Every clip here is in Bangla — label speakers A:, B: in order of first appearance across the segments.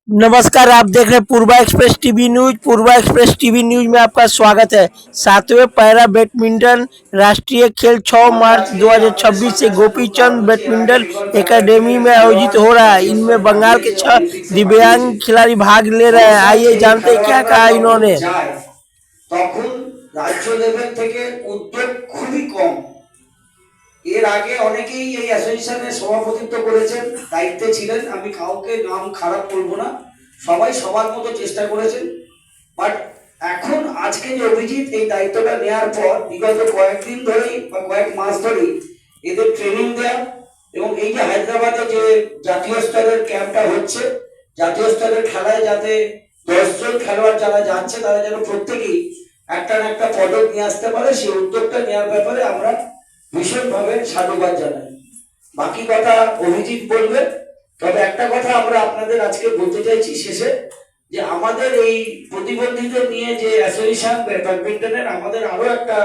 A: नमस्कार, आप देख रहे हैं पूर्वा एक्सप्रेस टीवी न्यूज। पूर्वा एक्सप्रेस टीवी न्यूज में आपका स्वागत है। 7वें पैरा बैडमिंटन राष्ट्रीय खेल 6 मार्च 2026 से गोपीचंद बैडमिंटन एकेडमी में आयोजित हो रहा है। इनमें बंगाल के 6 दिव्यांग खिलाड़ी भाग ले रहे हैं। आइए जानते हैं क्या कहा इन्होंने।
B: তখন রাজ্য লেভেল থেকে উদ্যোগ খুবই কম। এর আগে অনেকেই এই অ্যাসোসিয়েশনের সভাপতিত্ব করেছেন, দায়িত্বে ছিলেন। আমি কাউকে নাম খারাপ করব না, সবাই সবার মতো চেষ্টা করেছেন। বাট এখন আজকে যে অভিজিৎ এই দায়িত্বটা নেওয়ার পর বিগত কয়েকদিন ধরেই বা কয়েক মাস ধরেই এদের ট্রেনিং দেওয়া এবং এই যে হায়দ্রাবাদে যে জাতীয় স্তরের ক্যাম্পটা হচ্ছে, জাতীয় স্তরের খেলায় যাতে 10 জন খেলোয়াড় যারা যাচ্ছে তারা যেন প্রত্যেকেই একটা না একটা পদক নিয়ে আসতে পারে, সেই উদ্যোগটা নেওয়ার ব্যাপারে আমরা ভীষণভাবে সাধুবাদ জানাই। বাকি কথা অভিজিৎ বলবে। তবে একটা কথা আমরা আপনাদের আজকে বলতে চাইছি শেষে, যে আমাদের এই প্রতিবন্ধীদের নিয়ে যে অ্যাসোসিয়েশন ব্যাডমিন্টনের আমাদের আরো একটা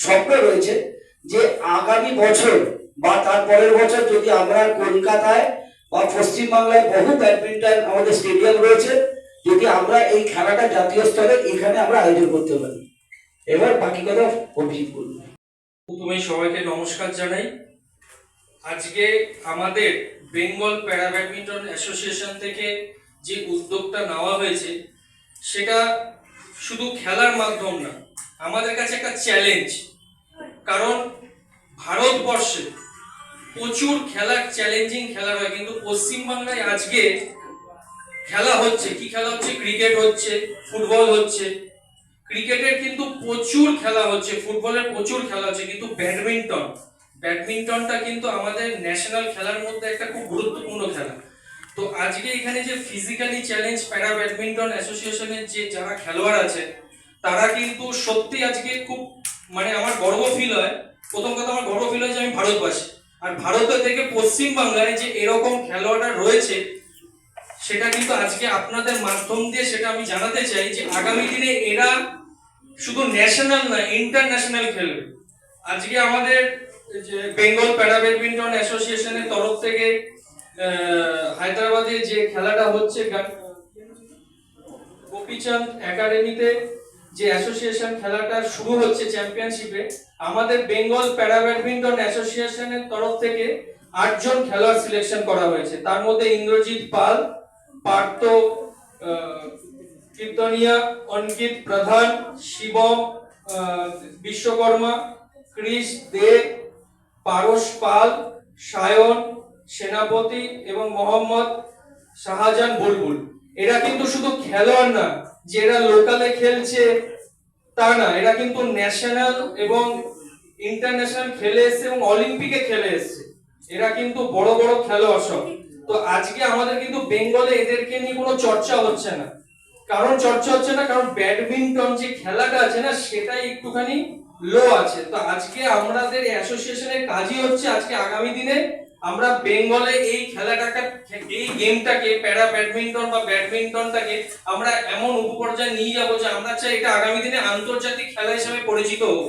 B: স্বপ্ন রয়েছে, যে আগামী বছর বা তার পরের বছর যদি আমরা কলকাতায় বা পশ্চিমবাংলায় বহু ব্যাডমিন্টন আমাদের স্টেডিয়াম রয়েছে, যদি আমরা এই খেলাটা জাতীয় স্তরে এখানে আমরা আয়োজন করতে পারি। এবার বাকি কথা অভিজিৎ বলবে।
C: প্রথমে সবাইকে নমস্কার জানাই। আজকে আমাদের বেঙ্গল প্যারা ব্যাডমিন্টন অ্যাসোসিয়েশন থেকে যে উদ্যোগটা নেওয়া হয়েছে সেটা শুধু খেলার মাধ্যম না, আমাদের কাছে একটা চ্যালেঞ্জ। কারণ ভারতবর্ষে প্রচুর খেলার চ্যালেঞ্জিং খেলা হয়, কিন্তু পশ্চিমবাংলায় আজকে খেলা হচ্ছে কি? খেলা হচ্ছে ক্রিকেট হচ্ছে, ফুটবল হচ্ছে। ক্রিকেটের কিন্তু প্রচুর খেলা হচ্ছে, ফুটবলের প্রচুর খেলা হচ্ছে, কিন্তু ব্যাডমিন্টনটা কিন্তু আমাদের ন্যাশনাল খেলার মধ্যে একটা খুব গুরুত্বপূর্ণ খেলা। তো আজকে এখানে যে ফিজিক্যালি চ্যালেঞ্জ প্যারা ব্যাডমিন্টন অ্যাসোসিয়েশনের যে যারা খেলোয়াড় আছে তারা কিন্তু সত্যি আজকে খুব আমার গর্ব ফিল হয়। প্রথম কথা আমার গর্ব ফিল হয় যে আমি ভারতবাসী, আর ভারতের থেকে পশ্চিমবাংলায় যে এরকম খেলোয়াড়রা রয়েছে সেটা কিন্তু আজকে আপনাদের মাধ্যম দিয়ে সেটা আমি জানাতে চাই যে আগামী দিনে এরা শুধু ন্যাশনাল না, ইন্টারন্যাশনাল খেলবে। আজকে আমাদের যে বেঙ্গল প্যারা ব্যাডমিন্টন অ্যাসোসিয়েশনের তরফ থেকে হায়দ্রাবাদে যে খেলাটা হচ্ছে গোপীচাঁদ একাডেমিতে যে অ্যাসোসিয়েশন খেলাটা শুরু হচ্ছে চ্যাম্পিয়নশিপে, আমাদের বেঙ্গল প্যারা ব্যাডমিন্টন অ্যাসোসিয়েশনের তরফ থেকে 8 জন খেলোয়াড় সিলেকশন করা হয়েছে। তার মধ্যে ইন্দ্রজিৎ পাল, পার্থ কীর্তনিয়া, অঙ্কিত প্রধান, শিবম বিশ্বকর্মা, ক্রিস দে, পারস পাল, সায়ন সেনাপতি এবং মোহাম্মদ শাহজাহান বুলবুল। এরা কিন্তু শুধু খেলোয়াড় না যে এরা লোকালে খেলছে তা না, এরা কিন্তু ন্যাশনাল এবং ইন্টারন্যাশনাল খেলে এসছে এবং অলিম্পিকে খেলে এসছে। এরা কিন্তু বড় বড় খেলোয়াড় সব। তো আজকে আমাদের কিন্তু বেঙ্গলে এদেরকে নিয়ে কোনো চর্চা হচ্ছে না। কারণ ব্যাডমিন্টন যে খেলাটা আছে না সেটাই একটুখানি লো আছে। তো আজকে আমাদের অ্যাসোসিয়েশনের কাজই হচ্ছে আজকে আগামী দিনে আমরা বেঙ্গলে এই খেলাটাকে, এই গেমটাকে, প্যারা ব্যাডমিন্টন বা ব্যাডমিন্টনটাকে আমরা এমন উপপর্যায়ে নিয়ে যাবো যে আমরা চাই এটা আগামী দিনে আন্তর্জাতিক খেলা হিসেবে পরিচিত হোক।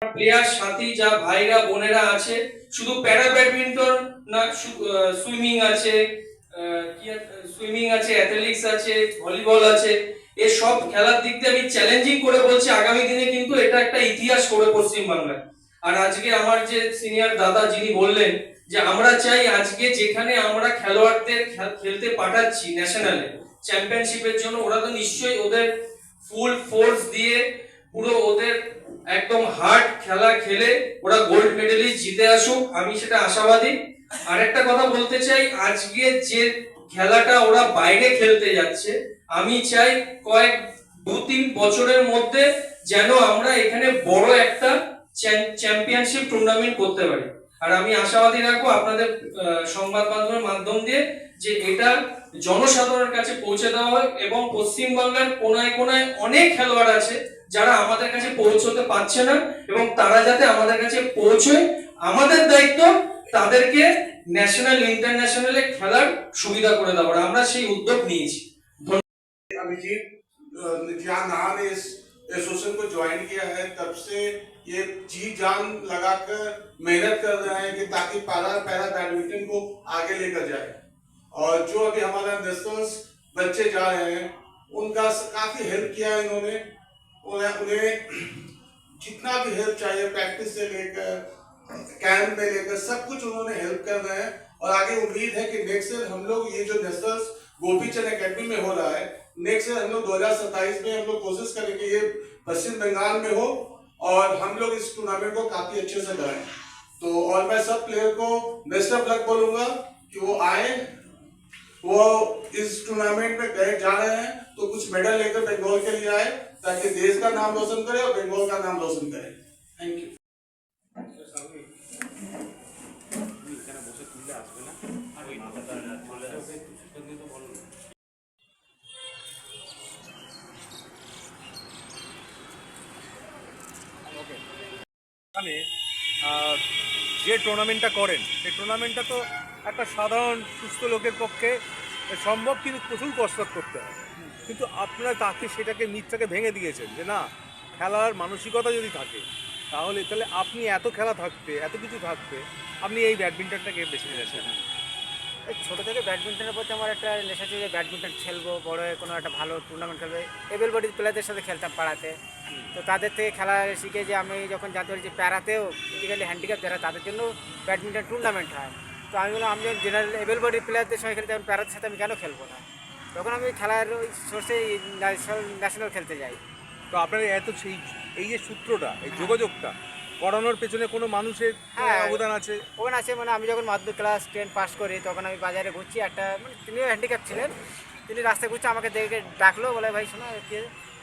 C: প্লেয়ার সাথী যা ভাইরা বোনেরা আছে, শুধু প্যারা ব্যাডমিন্টন না, সুইমিং আছে, অ্যাথলেটিক্স আছে, ভলিবল আছে। এই সব খেলার দিক দিয়ে আমি চ্যালেঞ্জিং করে বলছি আগামী দিনে কিন্তু এটা একটা ইতিহাস করে পশ্চিমবাংলায়। আর আজকে আমার যে সিনিয়র দাদা যিনি বললেন যে আমরা চাই আজকে যেখানে আমরা খেলোয়াড়দের খেলতে পাঠাচ্ছি ন্যাশনালে চ্যাম্পিয়নশিপের জন্য, ওরা তো নিশ্চয়ই ওদের ফুল ফোর্স দিয়ে পুরো ওদের একদম হার্ড খেলা খেলে ওরা গোল্ড মেডেলিস্ট জিতে আসুক, আমি সেটা আশাবাদী। আরেকটা কথা বলতে চাই, আজকে যে খেলাটা ওরা বাইরে খেলতে যাচ্ছে, আমি চাই কয়েক 2-3 বছরের মধ্যে যেন আমরা এখানে বড় একটা চ্যাম্পিয়নশিপ টুর্নামেন্ট করতে পারি। আর আমি আশাবাদী রাখবো আপনাদের সংবাদ মাধ্যমের মাধ্যম দিয়ে যে এটা জনসাধারণের কাছে পৌঁছে দেওয়া হয় এবং পশ্চিমবাংলার কোনায় কোনায় অনেক খেলোয়াড় আছে যারা আমাদের কাছে পৌঁছতে পারছে না, এবং তারা যাতে আমাদের কাছে পৌঁছয়। আমাদের দায়িত্ব তাদেরকে ন্যাশনাল ইন্টারন্যাশনালে খেলার সুবিধা করে দেওয়ার, আমরা সেই উদ্যোগ নিয়েছি।
D: अभिजीत जियान ने इस एसोसिएशन को ज्वाइन किया है, तब से ये जी जान लगाकर मेहनत कर रहे हैं कि ताकि पैरा बैडमिंटन को आगे लेकर जाए। और जो अभी हमारा नेशनल बच्चे जा रहे हैं उनका काफी हेल्प किया है इन्होंने। उन्हें जितना भी हेल्प चाहिए प्रैक्टिस से लेकर कैंप में लेकर सब कुछ उन्होंने हेल्प कर रहे हैं। और आगे उम्मीद है कि नेक्स्ट ईयर हम लोग ये जो नेशनल गोपीचंद एकेडमी में हो रहा है, नेक्स्ट ईयर हम लोग 2027 में हम लोग कोशिश करेंगे ये पश्चिम बंगाल में हो और हम लोग इस टूर्नामेंट को काफी अच्छे से कराएं। तो और मैं सब प्लेयर को बेस्ट ऑफ लक बोलूंगा कि वो आए, वो इस टूर्नामेंट में गए जा रहे हैं तो कुछ मेडल लेकर बंगाल के लिए आए ताकि देश का नाम रोशन करे और बंगाल का नाम रोशन करे। Thank you.
E: মানে যে টুর্নামেন্টটা করেন সেই টুর্নামেন্টটা তো একটা সাধারণ সুস্থ লোকের পক্ষে সম্ভব, কিন্তু প্রচুর কসরত করতে হয়। কিন্তু আপনারা তাকে সেটাকে মিথটাকে ভেঙে দিয়েছেন যে না, খেলার মানসিকতা যদি থাকে তাহলে আপনি এত খেলা থাকতে এত কিছু থাকতে আপনি এই ব্যাডমিন্টনটাকে বেছে নিয়েছেন।
F: ছোটো থেকে ব্যাডমিন্টনের প্রতি আমার একটা নেশা ছিল যে ব্যাডমিন্টন খেলবো, বড় হয়ে কোনো একটা ভালো টুর্নামেন্ট খেলবে। এবেল বডির প্লেয়ারদের সাথে খেলতাম পাড়াতে, তো তাদের থেকে খেলা শিখে যে আমি যখন জানতে পারি যে প্যারাতেও ফিজিক্যালি হ্যান্ডিক্যাপ যারা তাদের জন্য ব্যাডমিন্টন টুর্নামেন্ট হয়, তো আমি বললাম আমি যখন জেনারেল এবেল বডির প্লেয়ারদের সঙ্গে খেলতে প্যারাদের সাথে আমি কেন খেলবো না, তখন আমি খেলার ওই সোর্সে ন্যাশনাল খেলতে যাই।
E: তো আপনার এত এই যে সূত্রটা, এই যোগাযোগটা করানোর পেছনে কোনো মানুষের অবদান আছে?
F: ওখানে আছে, মানে আমি যখন মাধ্যমিক ক্লাস 10 পাস করি তখন আমি বাজারে ঘুরছি, একটা মানে তিনিও হ্যান্ডিক্যাপ ছিলেন, তিনি রাস্তায় ঘুরছে, আমাকে দেখে ডাকলো, বলে ভাই শোনো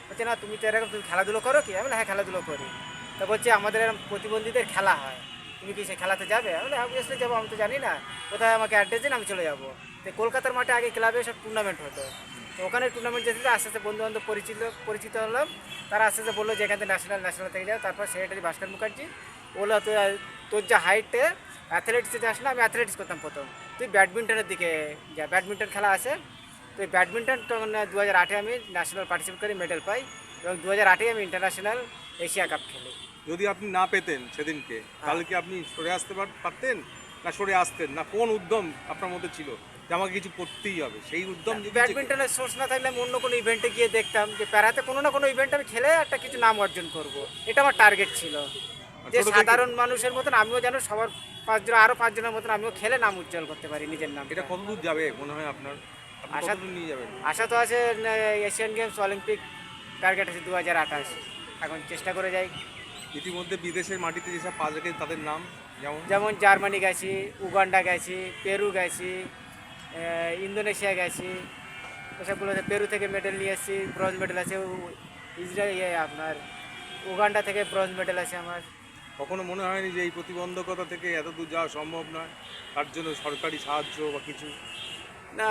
F: বলছে না তুমি তো এরকম তুমি খেলাধুলো করো কি? আমি বলে হ্যাঁ খেলাধুলো করি। তো বলছে আমাদের এরকম প্রতিবন্ধীদের খেলা হয়, তুমি কি সে খেলাতে যাবে? আমি বলে অবভিয়াসলি যাবো, আমি তো জানি না, কোথায় আমাকে অ্যাড্রেস দিন আমি চলে যাবো। তো কলকাতার মাঠে আগে ক্লাবে সব টুর্নামেন্ট হতো, তো ওখানে টুর্নামেন্ট যেতে আস্তে আস্তে বন্ধুবান্ধব পরিচিত হলাম, তারা আস্তে আস্তে বললো যে এখান থেকে ন্যাশনাল থেকে যাও। তারপর সেক্রেটারি ভাস্কর মুখার্জি বললো তোর যা হাইটে অ্যাথলেটিক্সে যাস না, আমি অ্যাথলেটিক্স করতাম প্রথম, তুই ব্যাডমিন্টনের দিকে যা, ব্যাডমিন্টন খেলা আছে। তো এই ব্যাডমিন্টন তখন 2008-এ আমি ন্যাশনাল পার্টিসিপেট করি, মেডেল পাই, এবং 2008-এ আমি ইন্টারন্যাশনাল এশিয়া কাপ খেলি।
E: যদি আপনি না পেতেন সেদিনকে, তাহলে কি আপনি সরে আসতে পারতেন না সরে আসতেন না? কোন উদ্যম আপনার মধ্যে ছিল যে আমাকে কিছু করতেই হবে, সেই উদ্যম?
F: ব্যাডমিন্টনের সোর্স না থাকলে আমি অন্য কোনো ইভেন্টে গিয়ে দেখতাম যে প্যারাতে কোনো না কোনো ইভেন্ট আমি খেলে একটা কিছু নাম অর্জন করব, এটা আমার টার্গেট ছিল। যে সাধারণ মানুষের মতন আমিও যেন সবার 5 জন আরও 5 জনের মতন আমিও খেলে নাম উজ্জ্বল করতে পারি নিজের নাম।
E: এটা কতদূর যাবে মনে হয় আপনার? কতদূর নিয়ে যাবেন?
F: আশা তো আছে এশিয়ান গেমস, অলিম্পিক টার্গেট আছে 2028, এখন চেষ্টা করে যাই।
E: ইতিমধ্যে বিদেশের মাটিতে যেসব পা রেখে তাদের নাম
F: যেমন জার্মানি গেছি, উগান্ডা গেছি, পেরু গেছি, ইন্দোনেশিয়া গেছি, এসবগুলোতে পেরু থেকে মেডেল নিয়ে এসেছি, ব্রোঞ্জ মেডেল আছে। ইসরায়েল আপনার উগান্ডা থেকে ব্রোঞ্জ মেডেল আছে আমার।
E: কখনো মনে হয়নি যে এই প্রতিবন্ধকতা থেকে এত দূর যাওয়া সম্ভব নয়, তার জন্য সরকারি সাহায্য বা কিছু?
F: না,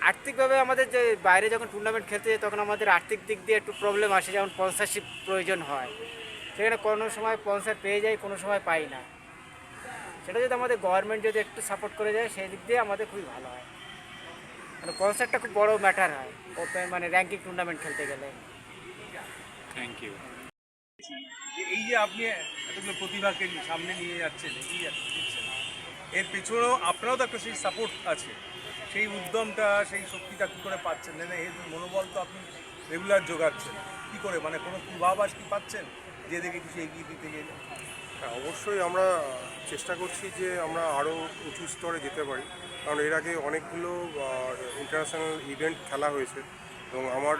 F: আর্থিকভাবে আমাদের যে বাইরে যখন টুর্নামেন্ট খেলতে যাই তখন আমাদের আর্থিক দিক দিয়ে একটু প্রবলেম আসে, যেমন স্পন্সরশিপ প্রয়োজন হয়, সেখানে কোনো সময় স্পন্সর পেয়ে যাই, কোনো সময় পাই না। সেটা যদি আমাদের গভর্নমেন্ট যদি একটু সাপোর্ট করে যায় সেই দিক দিয়ে আমাদের খুবই ভালো হয়, মানে স্পন্সরটা খুব বড় ম্যাটার হয় ওপেন মানে র্যাঙ্কিং টুর্নামেন্ট খেলতে গেলে।
E: Thank you. এই যে আপনি এতগুলো প্রতিভাকে সামনে নিয়ে যাচ্ছেন, এগিয়ে দিচ্ছেন, এর পেছনেও আপনারও তো একটা সেই সাপোর্ট আছে, সেই উদ্যমটা সেই শক্তিটা কী করে পাচ্ছেন? না এই মনোবল তো আপনি রেগুলার জোগাচ্ছেন, কী করে মানে কোনো পূর্বাভাস কি পাচ্ছেন যে দেখে কিছু এগিয়ে দিতে গেলে?
G: হ্যাঁ, অবশ্যই আমরা চেষ্টা করছি যে আমরা আরও উঁচু স্তরে যেতে পারি, কারণ এর আগে অনেকগুলো ইন্টারন্যাশনাল ইভেন্ট খেলা হয়েছে এবং আমার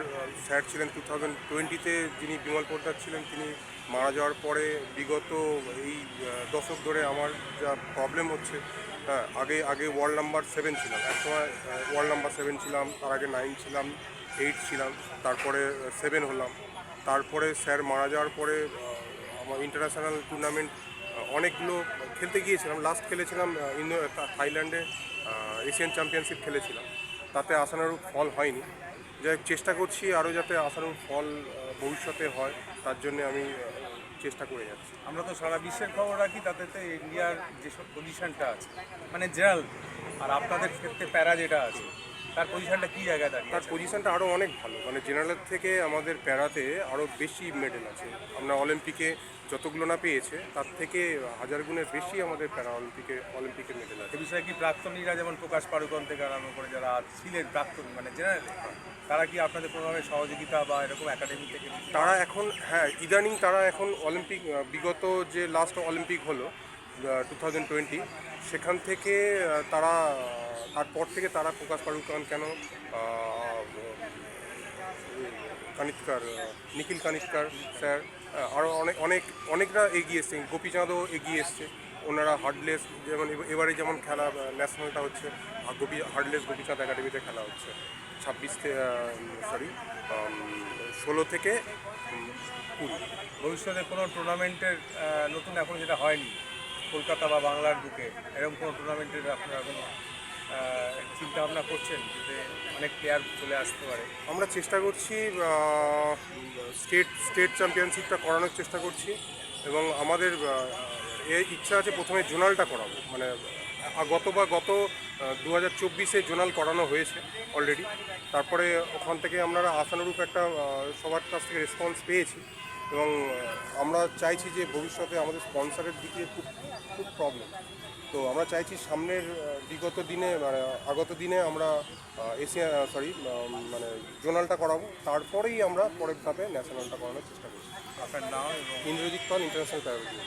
G: স্যার ছিলেন 2020-তে, যিনি বিমল পোদ্দার ছিলেন, তিনি মারা যাওয়ার পরে বিগত এই দশক ধরে আমার যা প্রবলেম হচ্ছে, হ্যাঁ, আগে ওয়ার্ল্ড নাম্বার 7 ছিলাম, একসময় ওয়ার্ল্ড নাম্বার 7 ছিলাম, তার আগে 9 ছিলাম, 8 ছিলাম, তারপরে 7 হলাম। তারপরে স্যার মারা যাওয়ার পরে আমার ইন্টারন্যাশনাল টুর্নামেন্ট অনেকগুলো খেলতে গিয়েছিলাম। লাস্ট খেলেছিলাম থাইল্যান্ডে, এশিয়ান চ্যাম্পিয়নশিপ খেলেছিলাম, তাতে আশানুরূপ ফল হয়নি। যাই হোক, চেষ্টা করছি আরও যাতে আশানুরূপ ফল ভবিষ্যতে হয়, তার জন্য আমি চেষ্টা করে যাচ্ছি।
E: আমরা তো সারা বিশ্বের খবর রাখি, তাতে তো ইন্ডিয়ার যেসব পজিশনটা আছে মানে জেনারেল, আর আপনাদের ক্ষেত্রে প্যারা যেটা আছে, তার পজিশনটা কী জায়গায় দাঁড়িয়ে
G: তার পজিশনটা আরও অনেক ভালো, মানে জেনারেলের থেকে আমাদের প্যারাতে আরও বেশি মেডেল আছে। আমরা অলিম্পিকে যতগুলো না পেয়েছে তার থেকে হাজার গুণের বেশি আমাদের প্যারা অলিম্পিকে মেডেল আছে।
E: এ বিষয়ে কি প্রাক্তনীরা যেমন প্রকাশ পাড়ুকন থেকে আরম্ভ করে যারা ছিলেন প্রাক্তন মানে জেনারেলে, তারা কি আপনাদের কোনোভাবে সহযোগিতা বা এরকম একাডেমি থেকে
G: তারা এখন, হ্যাঁ, ইদানিং তারা এখন অলিম্পিক, বিগত যে লাস্ট অলিম্পিক হলো 2020, সেখান থেকে তারা, তারপর থেকে তারা প্রকাশ পাড়ুকন কেন, কানিৎকার, নিখিল কানিৎকার স্যার, আরও অনেকরা এগিয়ে এসছে, গোপীচাঁদও এগিয়ে এসছে। ওনারা হার্ডলেস, যেমন এবারে যেমন খেলা ন্যাশনালটা হচ্ছে হার্ডলেস গোপীচাঁদ একাডেমিতে খেলা হচ্ছে 16 থেকে 20।
E: ভবিষ্যতে কোনো টুর্নামেন্টের নতুন এখন যেটা হয়নি কলকাতা বা বাংলার বুকে, এরকম কোনো টুর্নামেন্টের আপনারা কোনো চিন্তা ভাবনা করছেন যাতে অনেক প্লেয়ার চলে আসতে পারে?
G: আমরা চেষ্টা করছি, স্টেট চ্যাম্পিয়নশিপটা করানোর চেষ্টা করছি, এবং আমাদের এই ইচ্ছা আছে প্রথমে জোনালটা করাবো। মানে গত 2024-এ জোনাল করানো হয়েছে অলরেডি। তারপরে ওখান থেকে আমরা আশানুরূপ একটা সবার কাছ থেকে রেসপন্স পেয়েছি, এবং আমরা চাইছি যে ভবিষ্যতে আমাদের স্পন্সরের দিকে খুব প্রবলেম। তো আমরা চাইছি সামনের আগত দিনে আমরা মানে জোনালটা করাবো, তারপরেই আমরা পরের ধাপে ন্যাশনালটা করানোর চেষ্টা করছি।
E: আপনার নাম এবং
G: ইন্দ্রজিৎ পাল, ইন্টারন্যাশনাল প্যারালিম্পিক।